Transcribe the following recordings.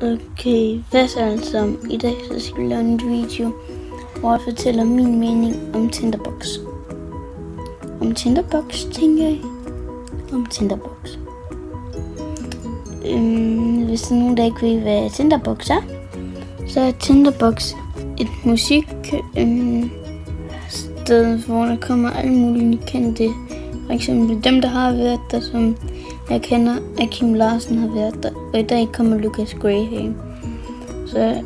Okay, hvad så altså? I dag så skal vi lave en video, hvor jeg fortæller min mening om Tinderbox. Om Tinderbox, tænker jeg. Om Tinderbox. Hvis der er nogen, der ikke ved, hvad Tinderbox er, så er Tinderbox et musiksted, hvor der kommer alle mulige kendte. For eksempel dem, der har været der, som jeg kender, at Kim Larsen har været der, og i dag kommer Lucas Graham. Så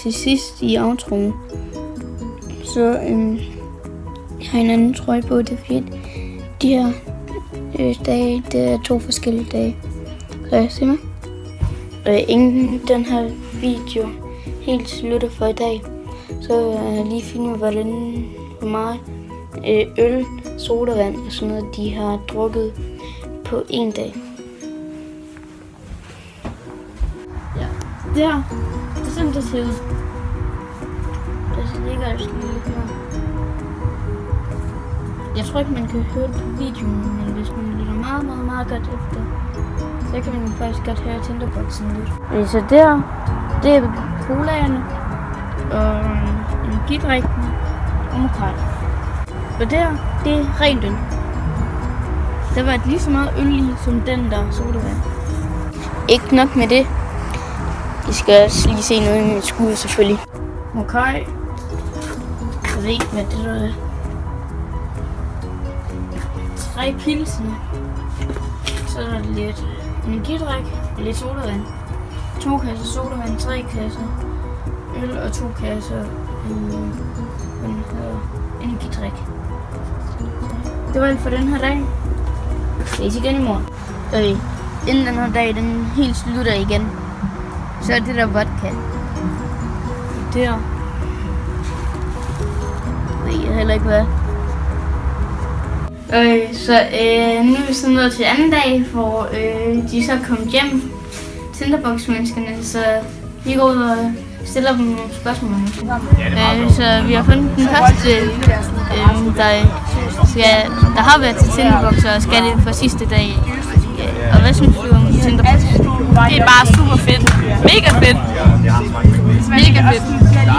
til sidst i outroen, så har jeg en anden trøje på, det er fordi de her dage, det er 2 forskellige dage. Så jeg ser mig. Inden den her video helt slutter for i dag, så vil jeg lige finde, hvor meget øl, sodavand og sådan noget, de har drukket på en dag. Ja, det er sådan, det ser ud. Der ligger altså lidt her. Jeg tror ikke, man kan høre det på videoen, men hvis man lytter meget godt efter, så kan man faktisk godt høre Tinderboxen lidt. Så der, det er colaerne og energidrikken og mokaj. Og der, det er rent øl. Der var lige så meget øl i, som den der sodavand. Ikke nok med det. I skal også lige se noget i mit skud, selvfølgelig. Mokaj. Jeg ved ikke, hvad det der er. 3 pilsner. Så er der lidt energidrik, lidt sodavand. 2 kasser sodavand, 3 kasser øl og 2 kasser energidrik. Det var alt for den her dag. Ses igen i morgen. Inden den her dag, den helt slutter igen, så er det der vodka. Der. Ved jeg heller ikke hvad. Så nu er vi så nået til anden dag, hvor de så er kommet hjem, Tinderbox-menneskerne, så vi går ud og stiller dem nogle spørgsmål. Så vi har fundet den første, der har været til Tinderbox og skal det for sidste dag. Og hvad synes du om Tinderbox? Det er bare super fedt. Mega fedt. Mega fedt.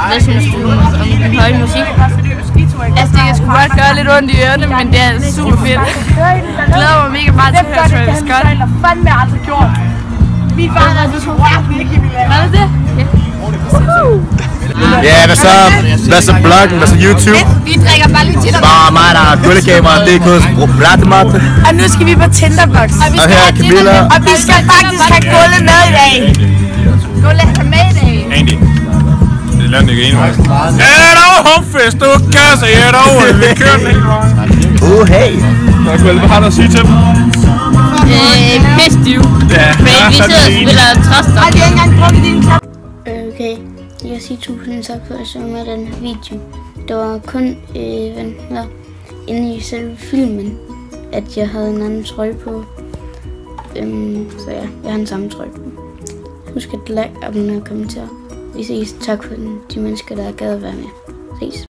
Hvad synes du om den høje musik? Altså, det kan sgu godt gøre lidt ondt i ørerne, men det er super fedt. Jeg glæder mig mega meget til at høre Travis Scott. Hvad er det? Ja, hvad så bloggen, hvad så YouTube? Vi drikker bare lidt Tinderbox. Bare mig, der er gullekamera.dk's brættemate. Og nu skal vi på Tinderbox. Og her er Camilla. Og vi skal faktisk have Gulle med i dag. Gulle er med i dag. Egentlig. Det er landet ikke enig. Ja, der var homefest, du kan se jer derovre, vi kører den hele vejen. Hey. Hvad har du at sige til dem? Pisse du. Ja, Vi sidder og spiller Troster. Har de ikke engang drukket din kap? Okay, jeg vil sige 1000 tak for at se med den her video. Det var kun inde i selve filmen, at jeg havde en anden trøje på. Så ja, jeg har den samme trøje på. Husk at like, abonnere og kommentere. Vi ses. Tak for de mennesker, der gad at være med. Ses.